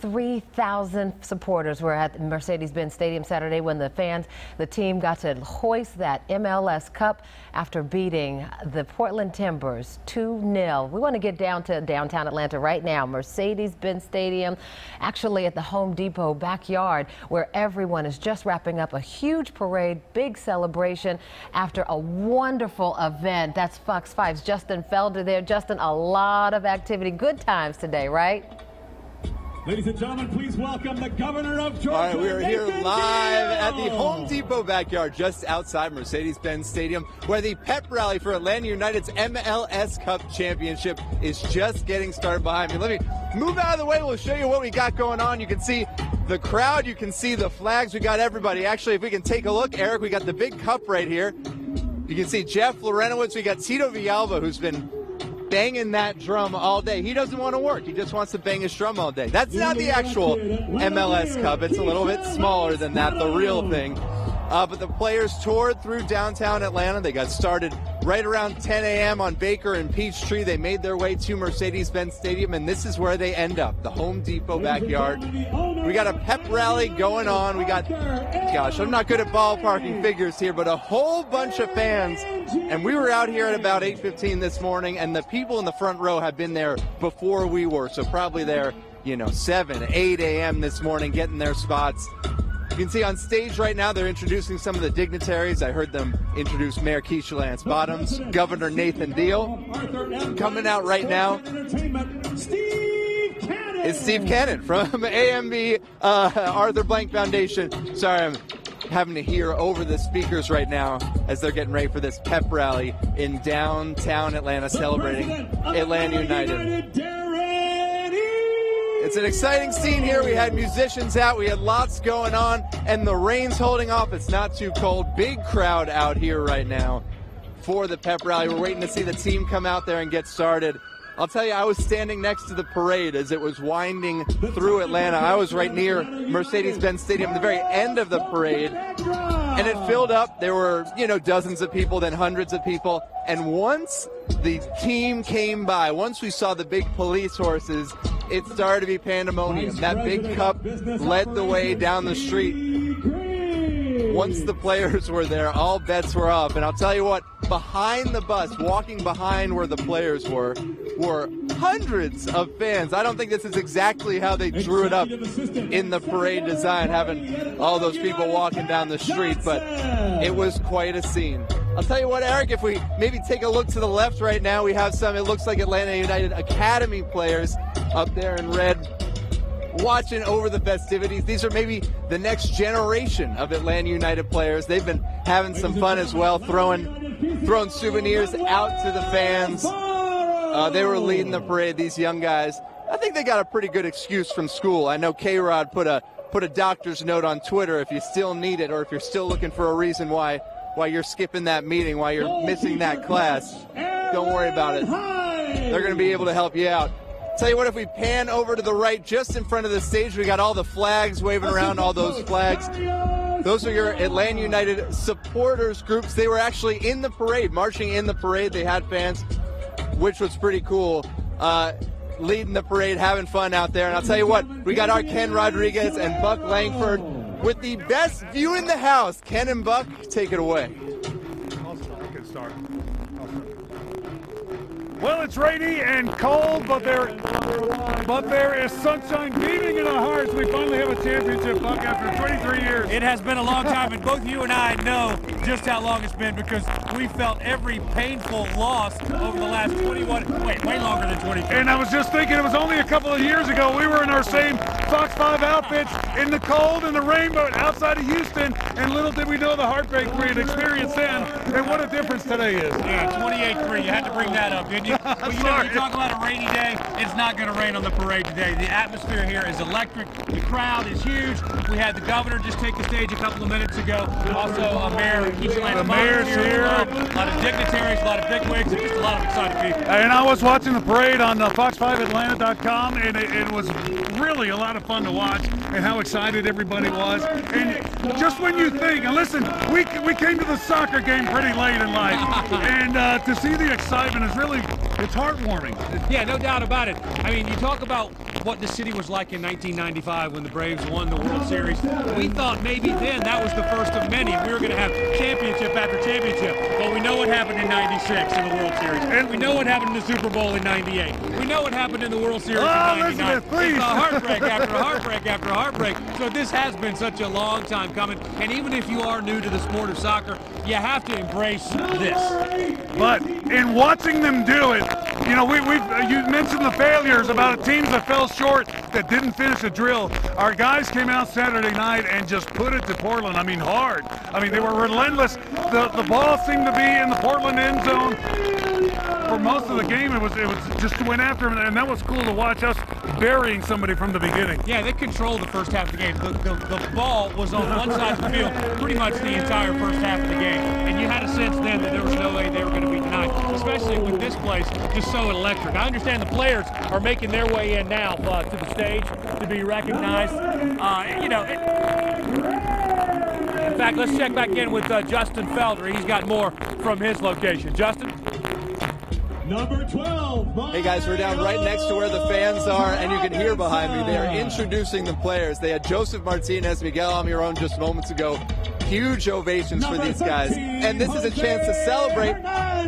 3,000 supporters were at Mercedes-Benz Stadium Saturday when the team got to hoist that MLS Cup after beating the Portland Timbers 2-0. We want to get down to downtown Atlanta right now. Mercedes-Benz Stadium, actually at the Home Depot backyard, where everyone is just wrapping up a huge parade, big celebration after a wonderful event. That's Fox 5's Justin Felder there. Justin, a lot of activity. Good times today, right? Ladies and gentlemen, please welcome the governor of Georgia. All right, we are here Nathan live Deal. at the Home Depot backyard just outside Mercedes-Benz Stadium, where the pep rally for Atlanta United's MLS Cup championship is just getting started behind me. Let me move out of the way. We'll show you what we got going on. You can see the crowd. You can see the flags. We got everybody. Actually, if we can take a look, Eric, we got the big cup right here. You can see Jeff Lorenowitz. We got Tito Villalba, who's been banging that drum all day. He doesn't want to work. He just wants to bang his drum all day. That's not the actual MLS Cup. It's a little bit smaller than that, the real thing. But the players toured through downtown Atlanta. They got started right around 10 a.m. on Baker and Peachtree. They made their way to Mercedes-Benz Stadium, and this is where they end up, the Home Depot backyard. We got a pep rally going on. We got, gosh, I'm not good at ballparking figures here, but a whole bunch of fans. And we were out here at about 8:15 this morning, and the people in the front row have been there before we were, so probably there, 7, 8 a.m. this morning, getting their spots. You can see on stage right now, they're introducing some of the dignitaries. I heard them introduce Mayor Keisha Lance Bottoms, Governor Nathan Deal. Coming out right now is Steve Cannon from AMB Arthur Blank Foundation. Sorry, I'm having to hear over the speakers right now as they're getting ready for this pep rally in downtown Atlanta, celebrating Atlanta United. It's an exciting scene here. We had musicians out. We had lots going on, and the rain's holding off. It's not too cold. Big crowd out here right now for the pep rally. We're waiting to see the team come out there and get started. I'll tell you, I was standing next to the parade as it was winding through Atlanta. I was right near Mercedes-Benz Stadium, the very end of the parade, and it filled up. There were, dozens of people, then hundreds of people. And once the team came by, once we saw the big police horses, it started to be pandemonium. That big cup led the way down the street. Once the players were there, all bets were off. And I'll tell you what, behind the bus, walking behind where the players were hundreds of fans. I don't think this is exactly how they drew it up in the parade design, having all those people walking down the street, but it was quite a scene. I'll tell you what, Eric, if we maybe take a look to the left right now, we have some, it looks like Atlanta United Academy players up there in red, watching over the festivities. These are maybe the next generation of Atlanta United players. They've been having some fun as well, throwing souvenirs out to the fans. They were leading the parade, these young guys. I think they got a pretty good excuse from school. I know K-Rod put a doctor's note on Twitter if you still need it, or if you're still looking for a reason why you're skipping that meeting, why you're missing that class. Don't worry about it. They're going to be able to help you out. Tell you what, if we pan over to the right, just in front of the stage, we got all the flags waving around, all those flags. Those are your Atlanta United supporters groups. They were actually in the parade, marching in the parade. They had fans, which was pretty cool, leading the parade, having fun out there. And I'll tell you what, we got our Ken Rodriguez and Buck Langford with the best view in the house. Ken and Buck, take it away. I can start. Well, it's rainy and cold, but there is sunshine beaming in our hearts. We finally have a championship, Buck, after 23 years. It has been a long time, and both you and I know just how long it's been, because we felt every painful loss over the last 21, way longer than 23. And I was just thinking, it was only a couple of years ago, we were in our same Fox 5 outfits in the cold and the rain, but outside of Houston, and little did we know the heartbreak we had experienced then, and what a difference today is. Yeah, 28-3, you had to bring that up, didn't you? But you talk about a rainy day, it's not going to rain on the parade today. The atmosphere here is electric. The crowd is huge. We had the governor just take the stage a couple of minutes ago. Also, Mayor Keisha Lance Bottoms here. A lot of dignitaries, a lot of bigwigs, and just a lot of excited people. And I was watching the parade on Fox5Atlanta.com, and it was really a lot of fun to watch, and how excited everybody was. And just when you think, and listen, we came to the soccer game pretty late in life, and to see the excitement is really, it's heartwarming. Yeah, no doubt about it. I mean, you talk about what the city was like in 1995 when the Braves won the World Series. We thought maybe then that was the first of many. We were going to have championship after championship. But we know what happened in '96 in the World Series. And we know what happened in the Super Bowl in '98. We know what happened in the World Series in '99. It's a heartbreak after heartbreak after heartbreak. So this has been such a long time coming. And even if you are new to the sport of soccer, you have to embrace this. But in watching them do it, you know, you mentioned the failures about teams that fell short, that didn't finish a drill. Our guys came out Saturday night and just put it to Portland. I mean, hard. I mean, they were relentless. The ball seemed to be in the Portland end zone for most of the game. It was just went after him, and that was cool to watch us burying somebody from the beginning. Yeah, they controlled the first half of the game. The ball was on one side of the field pretty much the entire first half of the game, and you had a sense then that there was no way they were going to be denied, especially with this place just so electric. I understand the players are making their way in now to the stage to be recognized. You know, in fact, let's check back in with Justin Felder. He's got more from his location. Justin? Number 12. Hey guys, we're down right next to where the fans are, and you can hear behind me, they are introducing the players. They had Joseph Martinez, Miguel Almiron just moments ago. Huge ovations for these guys. And this is a chance to celebrate,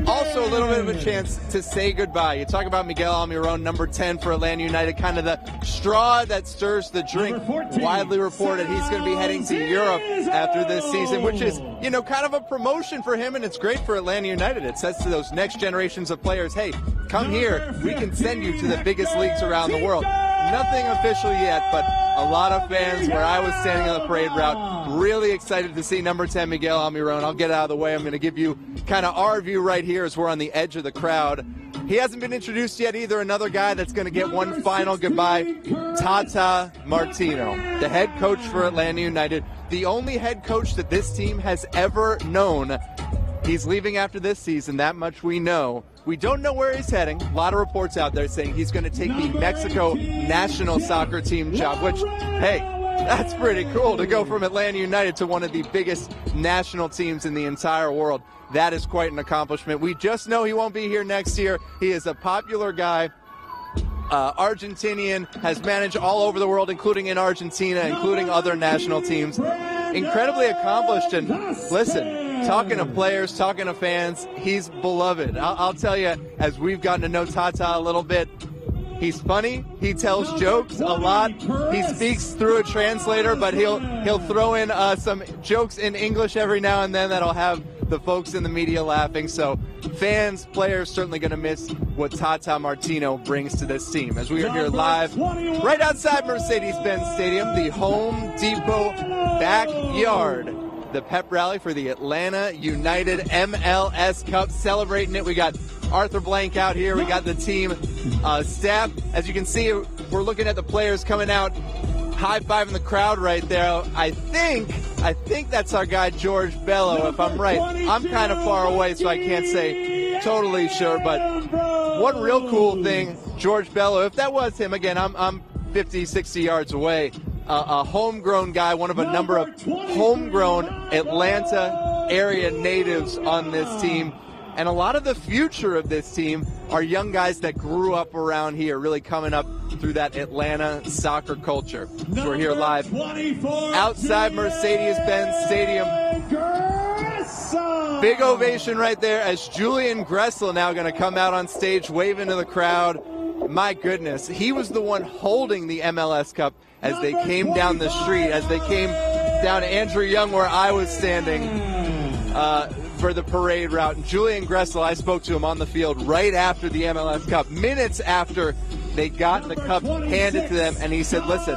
also a little bit of a chance to say goodbye. You talk about Miguel Almiron, number 10 for Atlanta United, kind of the straw that stirs the drink. Widely reported he's going to be heading to Europe after this season, which is, you know, kind of a promotion for him, and it's great for Atlanta United. It says to those next generations of players, hey, come here, we can send you to the biggest leagues around the world. Nothing official yet, but a lot of fans where I was standing on the parade route, really excited to see number 10 Miguel Almiron. I'll get out of the way. I'm going to give you kind of our view right here as we're on the edge of the crowd. He hasn't been introduced yet either. Another guy that's going to get one final goodbye, Tata Martino, the head coach for Atlanta United, the only head coach that this team has ever known. He's leaving after this season, that much we know. We don't know where he's heading. A lot of reports out there saying he's going to take the Mexico national soccer team job, which, hey, that's pretty cool to go from Atlanta United to one of the biggest national teams in the entire world. That is quite an accomplishment. We just know he won't be here next year. He is a popular guy. Argentinian, has managed all over the world, including in Argentina, including other national teams. Incredibly accomplished, and listen, talking to players, talking to fans, he's beloved. I'll tell you, as we've gotten to know Tata a little bit, he's funny, he tells jokes a lot, he speaks through a translator, but he'll throw in some jokes in English every now and then that'll have the folks in the media laughing. So fans, players certainly going to miss what Tata Martino brings to this team. As we are here live right outside Mercedes-Benz Stadium, the Home Depot backyard, the pep rally for the Atlanta United MLS Cup, celebrating it. We got Arthur Blank out here. We got the team staff. As you can see, we're looking at the players coming out, high-fiving the crowd right there. I think that's our guy George Bello, if I'm right. I'm kind of far away, so I can't say totally sure, but one real cool thing, George Bello, if that was him, again, I'm 50, 60 yards away, a homegrown guy, one of a number of homegrown Atlanta area natives on this team. And a lot of the future of this team are young guys that grew up around here, really coming up through that Atlanta soccer culture. So we're here live outside Mercedes-Benz Stadium. Big ovation right there as Julian Gressel now going to come out on stage, waving to the crowd. My goodness, he was the one holding the MLS Cup as they came down the street, as they came down Andrew Young where I was standing. For the parade route. And Julian Gressel, I spoke to him on the field right after the MLS Cup, minutes after they got the cup handed to them, and he said, listen,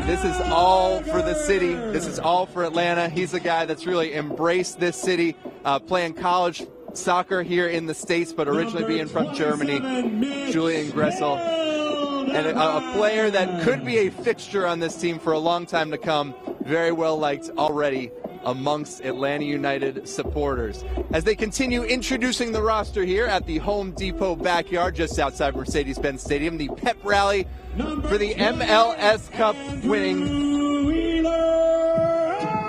this is all for the city. This is all for Atlanta. He's a guy that's really embraced this city, playing college soccer here in the States, but originally being from Germany. Julian Gressel, and a player that could be a fixture on this team for a long time to come. Very well liked already amongst Atlanta United supporters. As they continue introducing the roster here at the Home Depot backyard just outside Mercedes-Benz Stadium, the pep rally for the MLS Cup winning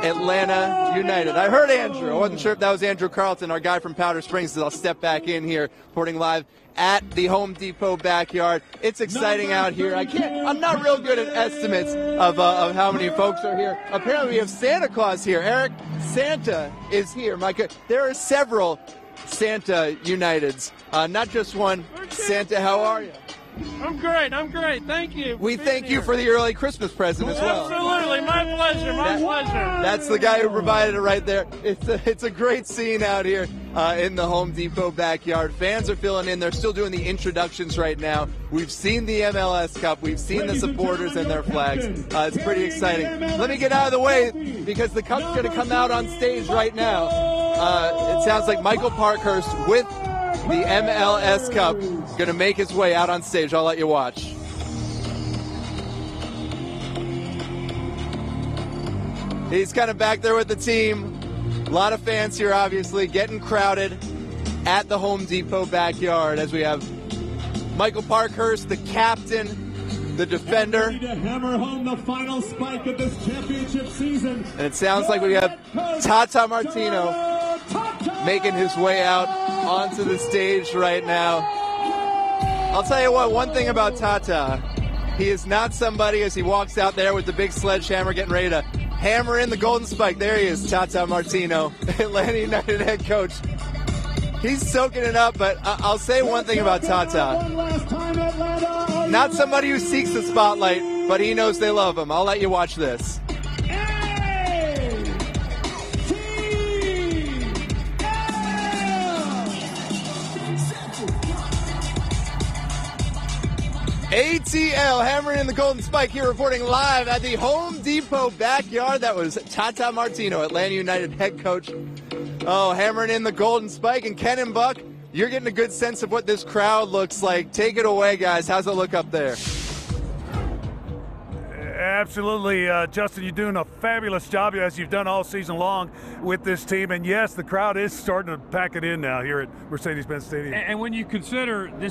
Atlanta United. I heard Andrew. I wasn't sure if that was Andrew Carlton, our guy from Powder Springs, so I'll step back in here, reporting live at the Home Depot backyard. It's exciting out here. I'm not real good at estimates of how many folks are here. Apparently we have Santa Claus here. Eric, Santa is here. There are several Santa Uniteds, not just one. Santa, how are you? I'm great. Thank you. We thank you for the early Christmas present as well. Absolutely, my pleasure. That's the guy who provided it right there. It's a great scene out here in the Home Depot backyard. Fans are filling in. They're still doing the introductions right now. We've seen the MLS Cup. We've seen the supporters and their flags. It's pretty exciting. Let me get out of the way because the Cup's going to come out on stage right now. It sounds like Michael Parkhurst with the MLS Cup going to make his way out on stage. I'll let you watch. He's kind of back there with the team. A lot of fans here, obviously, getting crowded at the Home Depot backyard as we have Michael Parkhurst, the captain, the defender. Ready to hammer home the final spike of this championship season. And it sounds like we have Tata Martino making his way out onto the stage right now. I'll tell you what, one thing about Tata, he is not somebody as he walks out there with the big sledgehammer getting ready to hammer in the golden spike. There he is, Tata Martino, Atlanta United head coach. He's soaking it up, but I'll say one thing about Tata. Not somebody who seeks the spotlight, but he knows they love him. I'll let you watch this. ATL hammering in the golden spike here, reporting live at the Home Depot backyard. That was Tata Martino, Atlanta United head coach. Oh, hammering in the golden spike. And Ken and Buck, you're getting a good sense of what this crowd looks like. Take it away, guys. How's it look up there? Absolutely, Justin, you're doing a fabulous job as you've done all season long with this team. And yes, the crowd is starting to pack it in now here at Mercedes-Benz Stadium. And when you consider this